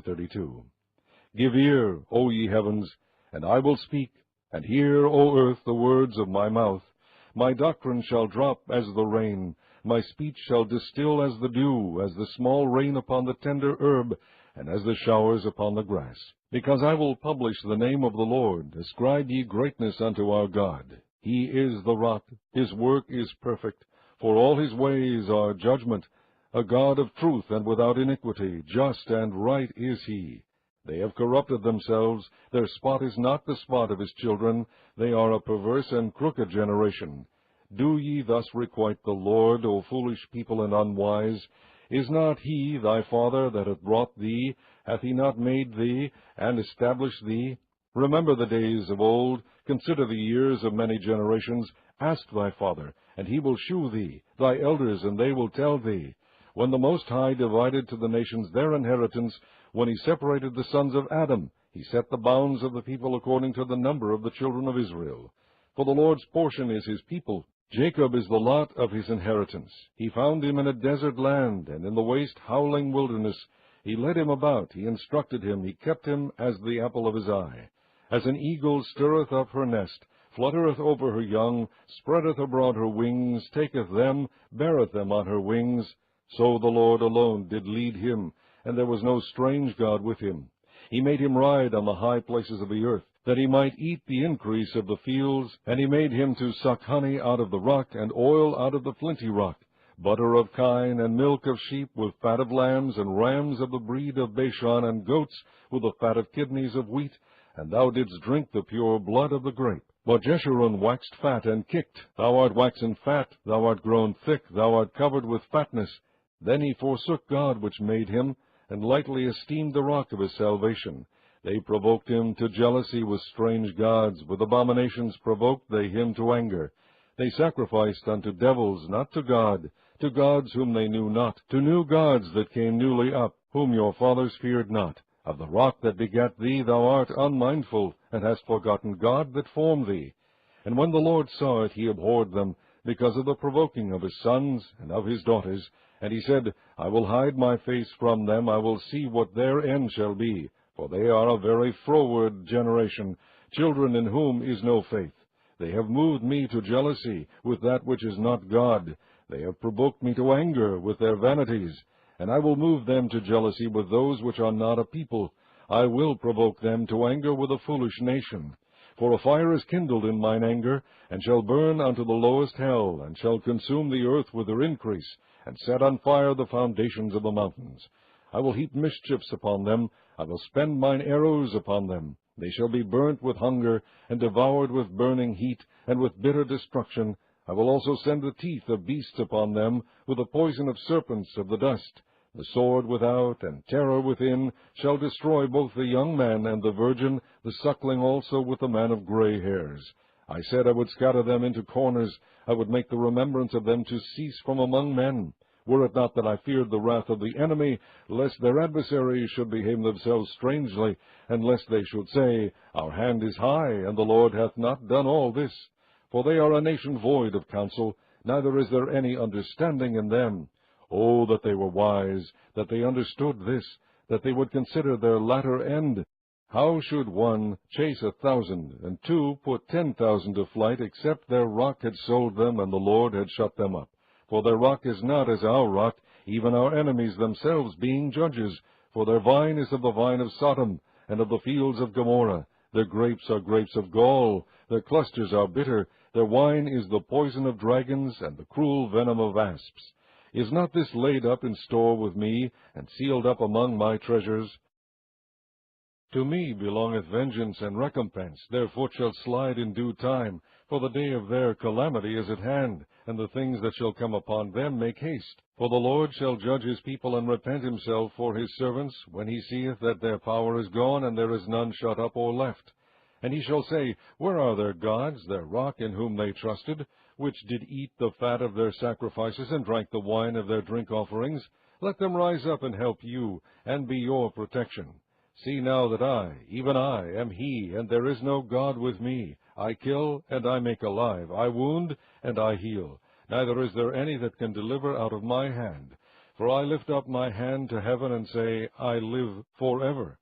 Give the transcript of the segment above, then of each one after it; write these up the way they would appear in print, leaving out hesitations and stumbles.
32. Give ear, O ye heavens, and I will speak, and hear, O earth, the words of my mouth. My doctrine shall drop as the rain, my speech shall distill as the dew, as the small rain upon the tender herb, and as the showers upon the grass. Because I will publish the name of the Lord, ascribe ye greatness unto our God. He is the rock, his work is perfect, for all his ways are judgment. A God of truth and without iniquity, just and right is he. They have corrupted themselves, their spot is not the spot of his children, they are a perverse and crooked generation. Do ye thus requite the Lord, O foolish people and unwise? Is not he thy father that hath brought thee? Hath he not made thee, and established thee? Remember the days of old, consider the years of many generations. Ask thy father, and he will shew thee, thy elders, and they will tell thee. When the Most High divided to the nations their inheritance, when he separated the sons of Adam, he set the bounds of the people according to the number of the children of Israel. For the Lord's portion is his people. Jacob is the lot of his inheritance. He found him in a desert land, and in the waste howling wilderness. He led him about, he instructed him, he kept him as the apple of his eye. As an eagle stirreth up her nest, fluttereth over her young, spreadeth abroad her wings, taketh them, beareth them on her wings, so the Lord alone did lead him, and there was no strange God with him. He made him ride on the high places of the earth, that he might eat the increase of the fields, and he made him to suck honey out of the rock, and oil out of the flinty rock, butter of kine, and milk of sheep, with fat of lambs, and rams of the breed of Bashan, and goats, with the fat of kidneys of wheat, and thou didst drink the pure blood of the grape. But Jeshurun waxed fat and kicked. Thou art waxen fat, thou art grown thick, thou art covered with fatness. Then he forsook God which made him, and lightly esteemed the rock of his salvation. They provoked him to jealousy with strange gods. With abominations provoked they him to anger. They sacrificed unto devils, not to gods whom they knew not, to new gods that came newly up, whom your fathers feared not. Of the rock that begat thee thou art unmindful, and hast forgotten God that formed thee. And when the Lord saw it, he abhorred them, because of the provoking of his sons and of his daughters. And he said, I will hide my face from them, I will see what their end shall be. For they are a very froward generation, children in whom is no faith. They have moved me to jealousy with that which is not God. They have provoked me to anger with their vanities. And I will move them to jealousy with those which are not a people. I will provoke them to anger with a foolish nation. For a fire is kindled in mine anger, and shall burn unto the lowest hell, and shall consume the earth with her increase, and set on fire the foundations of the mountains. I will heap mischiefs upon them, I will spend mine arrows upon them. They shall be burnt with hunger, and devoured with burning heat, and with bitter destruction. I will also send the teeth of beasts upon them, with the poison of serpents of the dust. The sword without, and terror within, shall destroy both the young man and the virgin, the suckling also with the man of gray hairs. I said I would scatter them into corners, I would make the remembrance of them to cease from among men. Were it not that I feared the wrath of the enemy, lest their adversaries should behave themselves strangely, and lest they should say, Our hand is high, and the Lord hath not done all this. For they are a nation void of counsel, neither is there any understanding in them. Oh, that they were wise, that they understood this, that they would consider their latter end. How should one chase 1,000, and two put 10,000 to flight, except their rock had sold them, and the Lord had shut them up? For their rock is not as our rock, even our enemies themselves being judges. For their vine is of the vine of Sodom, and of the fields of Gomorrah. Their grapes are grapes of gall, their clusters are bitter, their wine is the poison of dragons, and the cruel venom of asps. Is not this laid up in store with me, and sealed up among my treasures? To me belongeth vengeance and recompense, their foot shall slide in due time, for the day of their calamity is at hand, and the things that shall come upon them make haste. For the Lord shall judge his people, and repent himself for his servants, when he seeth that their power is gone, and there is none shut up or left. And he shall say, Where are their gods, their rock in whom they trusted, which did eat the fat of their sacrifices, and drank the wine of their drink offerings? Let them rise up and help you, and be your protection. See now that I, even I, am he, and there is no God with me. I kill, and I make alive. I wound, and I heal. Neither is there any that can deliver out of my hand. For I lift up my hand to heaven, and say, I live forever.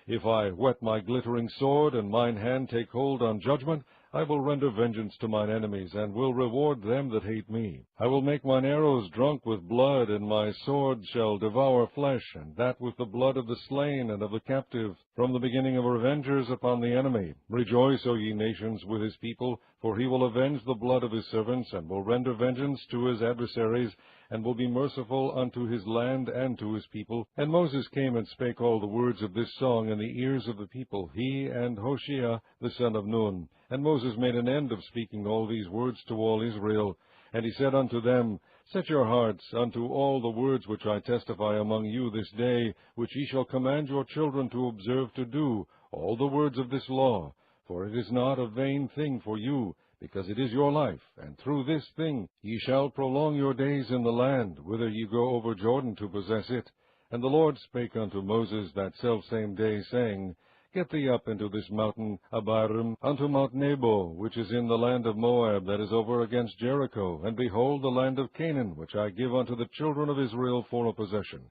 If I whet my glittering sword, and mine hand take hold on judgment, I will render vengeance to mine enemies, and will reward them that hate me. I will make mine arrows drunk with blood, and my sword shall devour flesh, and that with the blood of the slain and of the captive, from the beginning of revengers upon the enemy. Rejoice, O ye nations, with his people, for he will avenge the blood of his servants, and will render vengeance to his adversaries, and will be merciful unto his land and to his people. And Moses came and spake all the words of this song in the ears of the people, he and Hoshea the son of Nun. And Moses made an end of speaking all these words to all Israel. And he said unto them, Set your hearts unto all the words which I testify among you this day, which ye shall command your children to observe to do, all the words of this law. For it is not a vain thing for you, because it is your life, and through this thing ye shall prolong your days in the land, whither ye go over Jordan to possess it. And the Lord spake unto Moses that selfsame day, saying, Get thee up into this mountain Abarim, unto Mount Nebo, which is in the land of Moab, that is over against Jericho, and behold the land of Canaan, which I give unto the children of Israel for a possession.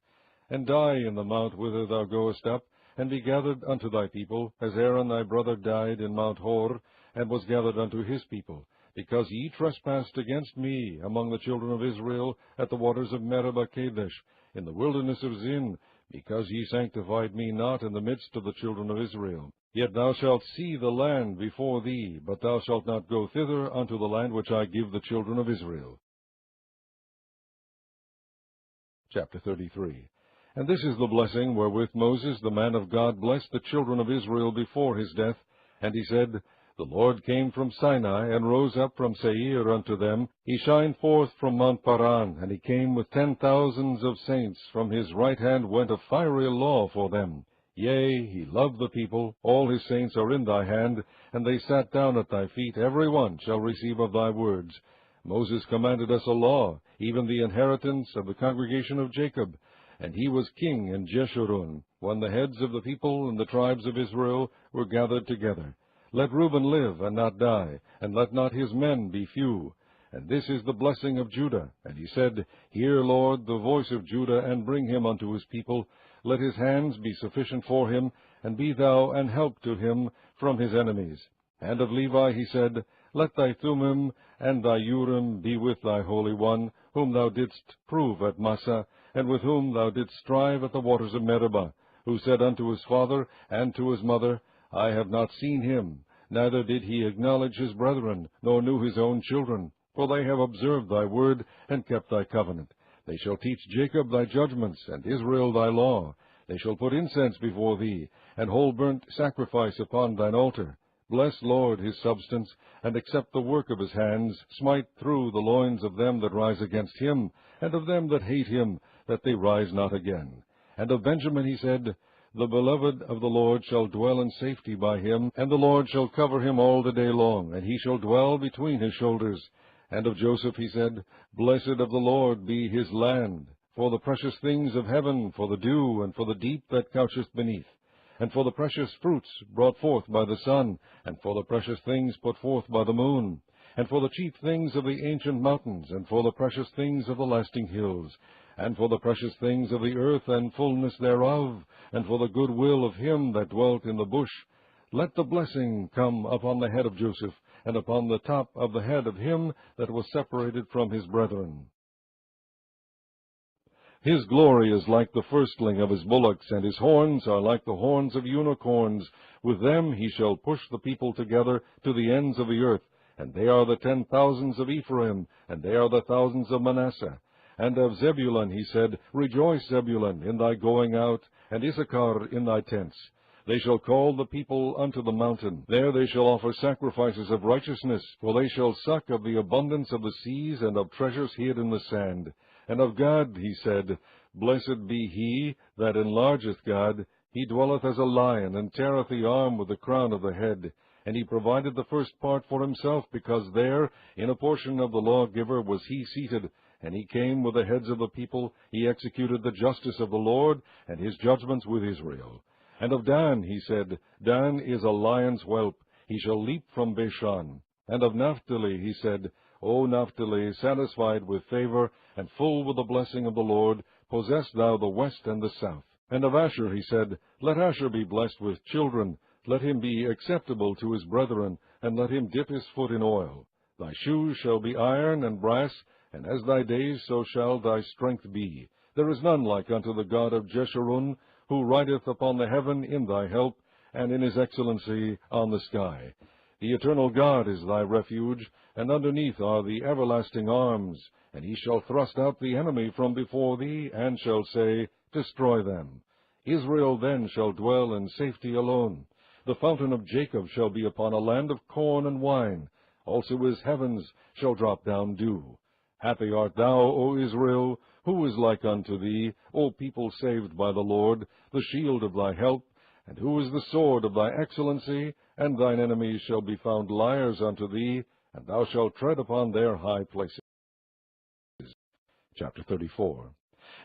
And die in the mount whither thou goest up, and be gathered unto thy people, as Aaron thy brother died in Mount Hor, and was gathered unto his people, because ye trespassed against me among the children of Israel at the waters of Meribah Kadesh, in the wilderness of Zin, because ye sanctified me not in the midst of the children of Israel. Yet thou shalt see the land before thee, but thou shalt not go thither unto the land which I give the children of Israel. Chapter 33. And this is the blessing wherewith Moses the man of God blessed the children of Israel before his death. And he said, The Lord came from Sinai, and rose up from Seir unto them. He shined forth from Mount Paran, and he came with 10,000s of saints. From his right hand went a fiery law for them. Yea, he loved the people. All his saints are in thy hand, and they sat down at thy feet. Every one shall receive of thy words. Moses commanded us a law, even the inheritance of the congregation of Jacob. And he was king in Jeshurun, when the heads of the people and the tribes of Israel were gathered together. Let Reuben live and not die, and let not his men be few. And this is the blessing of Judah. And he said, Hear, Lord, the voice of Judah, and bring him unto his people. Let his hands be sufficient for him, and be thou an help to him from his enemies. And of Levi he said, Let thy Thummim and thy Urim be with thy Holy One, whom thou didst prove at Massah, and with whom thou didst strive at the waters of Meribah, who said unto his father and to his mother, I have not seen him, neither did he acknowledge his brethren, nor knew his own children. For they have observed thy word, and kept thy covenant. They shall teach Jacob thy judgments, and Israel thy law. They shall put incense before thee, and whole burnt sacrifice upon thine altar. Bless, Lord, his substance, and accept the work of his hands. Smite through the loins of them that rise against him, and of them that hate him, that they rise not again. And of Benjamin he said, The beloved of the Lord shall dwell in safety by him, and the Lord shall cover him all the day long, and he shall dwell between his shoulders. And of Joseph he said, Blessed of the Lord be his land, for the precious things of heaven, for the dew, and for the deep that coucheth beneath, and for the precious fruits brought forth by the sun, and for the precious things put forth by the moon, and for the chief things of the ancient mountains, and for the precious things of the lasting hills, and for the precious things of the earth and fullness thereof, and for the good will of him that dwelt in the bush. Let the blessing come upon the head of Joseph, and upon the top of the head of him that was separated from his brethren. His glory is like the firstling of his bullocks, and his horns are like the horns of unicorns. With them he shall push the people together to the ends of the earth. And they are the 10,000s of Ephraim, and they are the thousands of Manasseh. And of Zebulun he said, Rejoice, Zebulun, in thy going out, and Issachar in thy tents. They shall call the people unto the mountain. There they shall offer sacrifices of righteousness, for they shall suck of the abundance of the seas, and of treasures hid in the sand. And of God he said, Blessed be he that enlargeth God. He dwelleth as a lion, and teareth the arm with the crown of the head. And he provided the first part for himself, because there, in a portion of the lawgiver, was he seated. And he came with the heads of the people. He executed the justice of the Lord, and his judgments with Israel. And of Dan he said, Dan is a lion's whelp. He shall leap from Bashan. And of Naphtali he said, O Naphtali, satisfied with favor, and full with the blessing of the Lord, possess thou the west and the south. And of Asher he said, Let Asher be blessed with children, let him be acceptable to his brethren, and let him dip his foot in oil. Thy shoes shall be iron and brass, and as thy days so shall thy strength be. There is none like unto the God of Jeshurun, who rideth upon the heaven in thy help, and in his excellency on the sky. The eternal God is thy refuge, and underneath are the everlasting arms. And he shall thrust out the enemy from before thee, and shall say, Destroy them. Israel then shall dwell in safety alone. The fountain of Jacob shall be upon a land of corn and wine. Also his heavens shall drop down dew. Happy art thou, O Israel! Who is like unto thee, O people saved by the Lord, the shield of thy help? And who is the sword of thy excellency? And thine enemies shall be found liars unto thee, and thou shalt tread upon their high places. Chapter 34.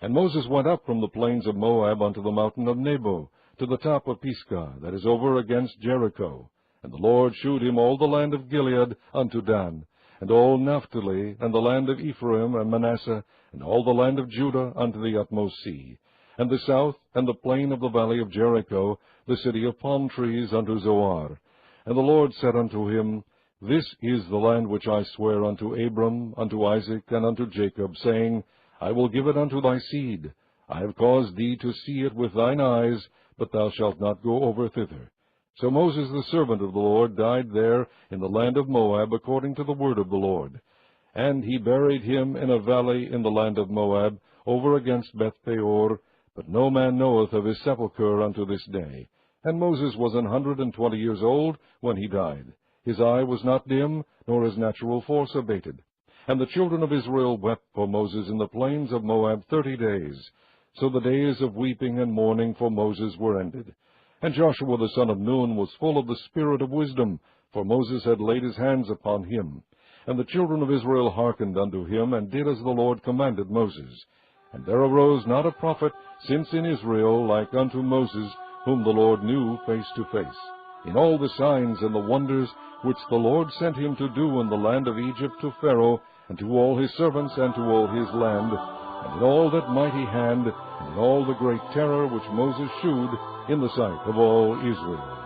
And Moses went up from the plains of Moab unto the mountain of Nebo, to the top of Pisgah, that is over against Jericho. And the Lord shewed him all the land of Gilead unto Dan, and all Naphtali, and the land of Ephraim and Manasseh, and all the land of Judah unto the utmost sea, and the south, and the plain of the valley of Jericho, the city of palm trees unto Zoar. And the Lord said unto him, This is the land which I swear unto Abram, unto Isaac, and unto Jacob, saying, I will give it unto thy seed. I have caused thee to see it with thine eyes, but thou shalt not go over thither. So Moses the servant of the Lord died there in the land of Moab, according to the word of the Lord. And he buried him in a valley in the land of Moab, over against Beth-peor, but no man knoweth of his sepulchre unto this day. And Moses was 120 years old when he died. His eye was not dim, nor his natural force abated. And the children of Israel wept for Moses in the plains of Moab 30 days. So the days of weeping and mourning for Moses were ended. And Joshua the son of Nun was full of the spirit of wisdom, for Moses had laid his hands upon him. And the children of Israel hearkened unto him, and did as the Lord commanded Moses. And there arose not a prophet since in Israel like unto Moses, whom the Lord knew face to face, in all the signs and the wonders which the Lord sent him to do in the land of Egypt to Pharaoh, and to all his servants, and to all his land, and in all that mighty hand, and in all the great terror which Moses shewed in the sight of all Israel.